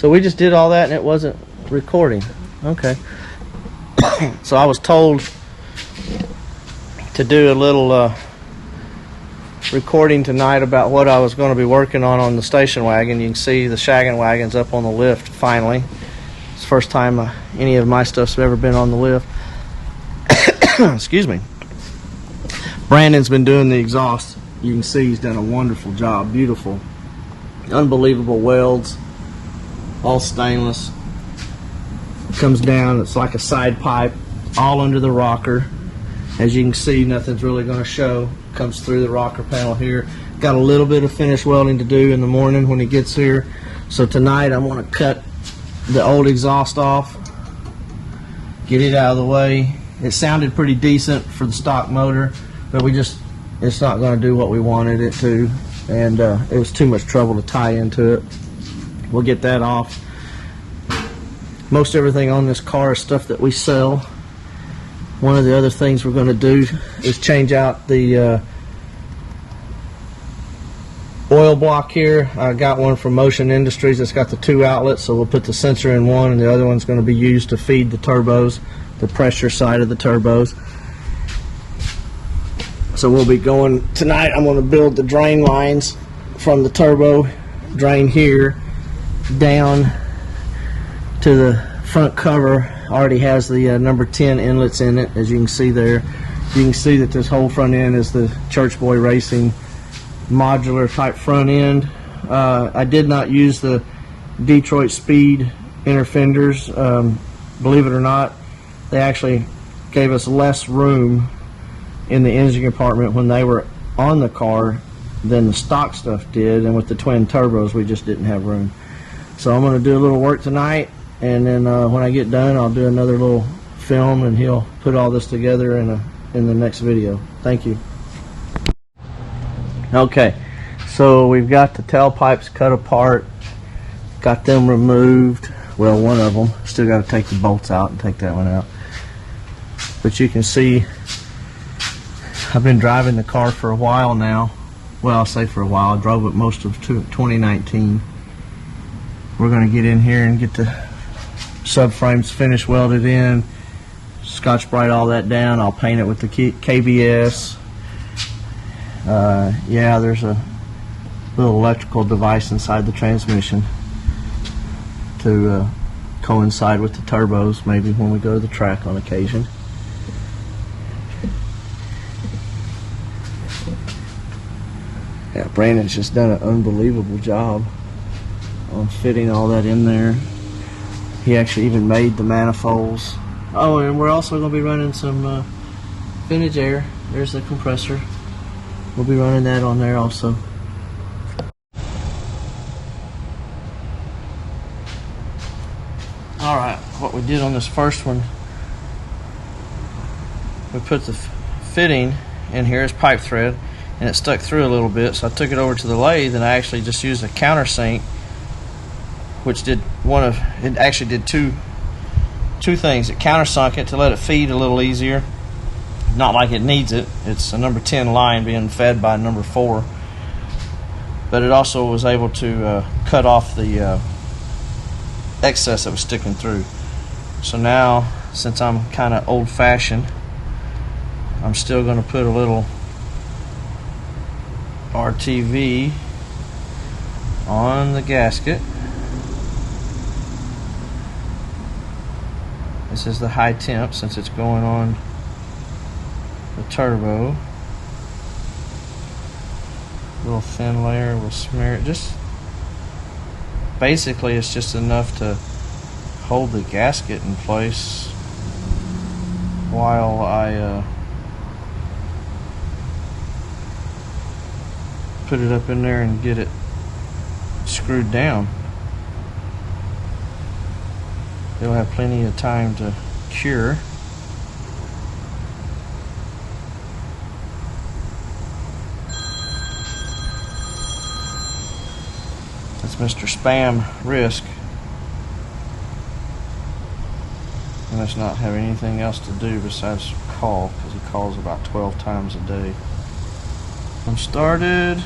So we just did all that and it wasn't recording. Okay. So I was told to do a little recording tonight about what I was going to be working on the station wagon. You can see the Shaggin wagon's up on the lift finally. It's the first time any of my stuff's ever been on the lift. Excuse me. Brandon's been doing the exhaust. You can see he's done a wonderful job. Beautiful. Unbelievable welds. All stainless. Comes down, it's like a side pipe, all under the rocker. As you can see, nothing's really going to show. Comes through the rocker panel here. Got a little bit of finish welding to do in the morning when he gets here. So tonight I'm going to cut the old exhaust off, get it out of the way. It sounded pretty decent for the stock motor, but it's not going to do what we wanted it to, and it was too much trouble to tie into it. We'll get that off. Most everything on this car is stuff that we sell. One of the other things we're going to do is change out the oil block here. I got one from Motion Industries that's got the 2 outlets, so we'll put the sensor in one and the other one's going to be used to feed the turbos, the pressure side of the turbos. So we'll be going tonight. I'm going to build the drain lines from the turbo drain here down to the front cover. Already has the number 10 inlets in it, as you can see there. You can see that this whole front end is the Church Boy Racing modular type front end. I did not use the Detroit Speed inner fenders. Believe it or not, they actually gave us less room in the engine compartment when they were on the car than the stock stuff did, and with the twin turbos we just didn't have room. So I'm going to do a little work tonight, and then when I get done I'll do another little film and he'll put all this together in the next video. Thank you. Okay, so we've got the tailpipes cut apart, got them removed. Well, one of them. Still got to take the bolts out and take that one out. But you can see I've been driving the car for a while now. Well, I'll say for a while. I drove it most of 2019. We're going to get in here and get the subframes finish welded in, Scotch-Brite all that down. I'll paint it with the KBS. Yeah, there's a little electrical device inside the transmission to coincide with the turbos, maybe when we go to the track on occasion. Yeah, Brandon's just done an unbelievable job on fitting all that in there. He actually even made the manifolds. Oh, and we're also going to be running some vintage air. There's the compressor. We'll be running that on there also. Alright, what we did on this first one, we put the fitting in here as pipe thread, and it stuck through a little bit, so I took it over to the lathe and I actually just used a countersink, which did it actually did two things. It countersunk it to let it feed a little easier, not like it needs it. It's a number 10 line being fed by number 4, but it also was able to cut off the excess that was sticking through. So now, since I'm kind of old-fashioned, I'm still going to put a little RTV on the gasket. This is the high temp since it's going on the turbo. Little thin layer, we'll smear it. Just basically it's just enough to hold the gasket in place while I put it up in there and get it screwed down. It'll have plenty of time to cure. That's Mr. Spam Risk. He must not have anything else to do besides call, because he calls about 12 times a day. I'm started.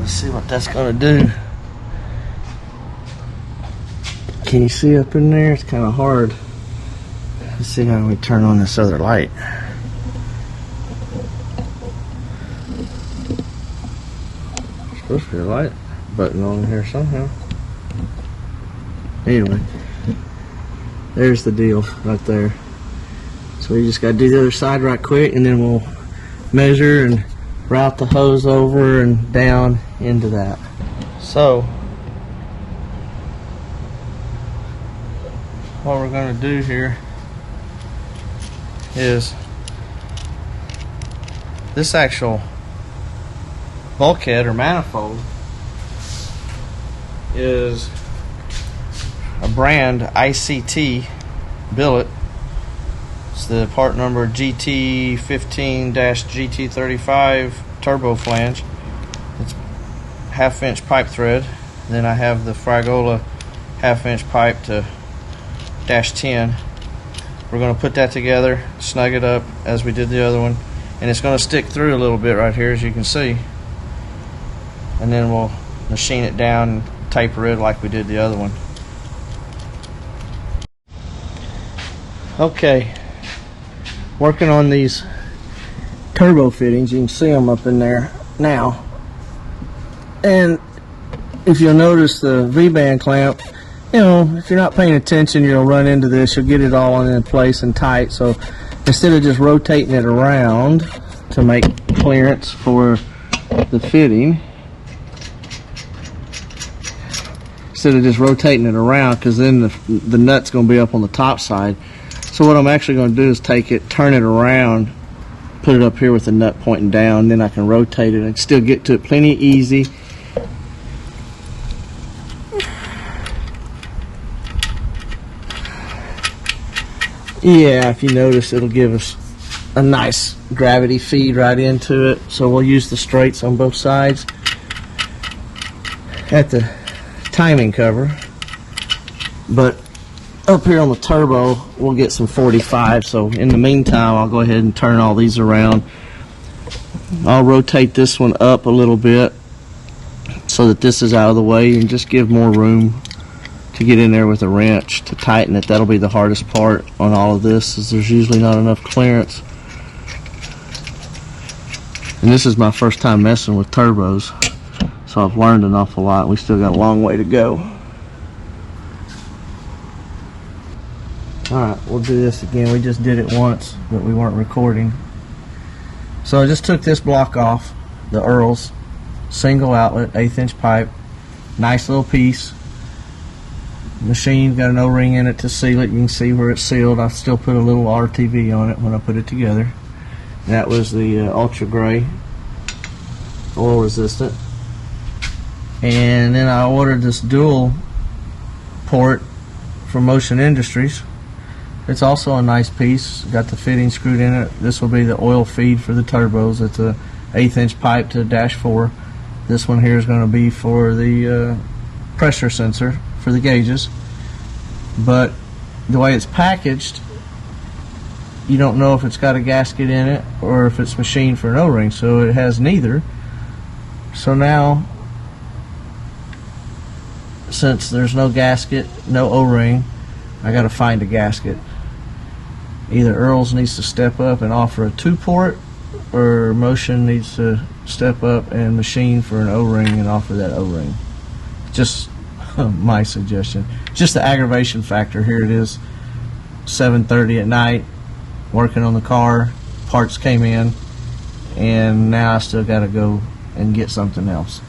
Let's see what that's gonna do. Can you see up in there? It's kind of hard. Let's see how we turn on this other light. There's supposed to be a light button on here somehow. Anyway, there's the deal right there. So we just got to do the other side right quick, and then we'll measure and route the hose over and down into that. So what we're going to do here is this actual bulkhead or manifold is a brand ICT billet. It's the part number GT15-GT35 turbo flange. It's 1/2 inch pipe thread. Then I have the Fragola 1/2 inch pipe to -10. We're going to put that together, snug it up as we did the other one, and it's going to stick through a little bit right here, as you can see. And then we'll machine it down and taper it like we did the other one. Okay, working on these turbo fittings. You can see them up in there now, and if you'll notice the V-band clamp, you know, if you're not paying attention, you'll run into this. You'll get it all in place and tight. So instead of just rotating it around to make clearance for the fitting, instead of just rotating it around, because then the nut's going to be up on the top side. So what I'm actually going to do is take it, turn it around, put it up here with the nut pointing down, then I can rotate it and still get to it plenty easy. Yeah, if you notice, it'll give us a nice gravity feed right into it. So we'll use the straights on both sides. At the timing cover, but up here on the turbo we'll get some 45. So in the meantime, I'll go ahead and turn all these around. I'll rotate this one up a little bit so that this is out of the way, and just give more room to get in there with a wrench to tighten it. That'll be the hardest part on all of this, is there's usually not enough clearance. And this is my first time messing with turbos, so I've learned an awful lot. We still got a long way to go. Alright, we'll do this again. We just did it once, but we weren't recording. So I just took this block off, the Earl's single outlet 1/8 inch pipe. Nice little piece. Machine got an O-ring in it to seal it. You can see where it's sealed. I still put a little RTV on it when I put it together. That was the ultra gray, oil resistant. And then I ordered this dual port from Motion Industries. It's also a nice piece. Got the fitting screwed in it. This will be the oil feed for the turbos. It's a 1/8 inch pipe to -4. This one here is going to be for the pressure sensor for the gauges. But the way it's packaged, you don't know if it's got a gasket in it or if it's machined for an O-ring. So it has neither. So now, since there's no gasket, no O-ring, I got to find a gasket. Either Earl's needs to step up and offer a 2-port, or Motion needs to step up and machine for an O-ring and offer that O-ring. Just my suggestion. Just the aggravation factor. Here it is, 7:30 at night, working on the car. Parts came in, and now I still got to go and get something else.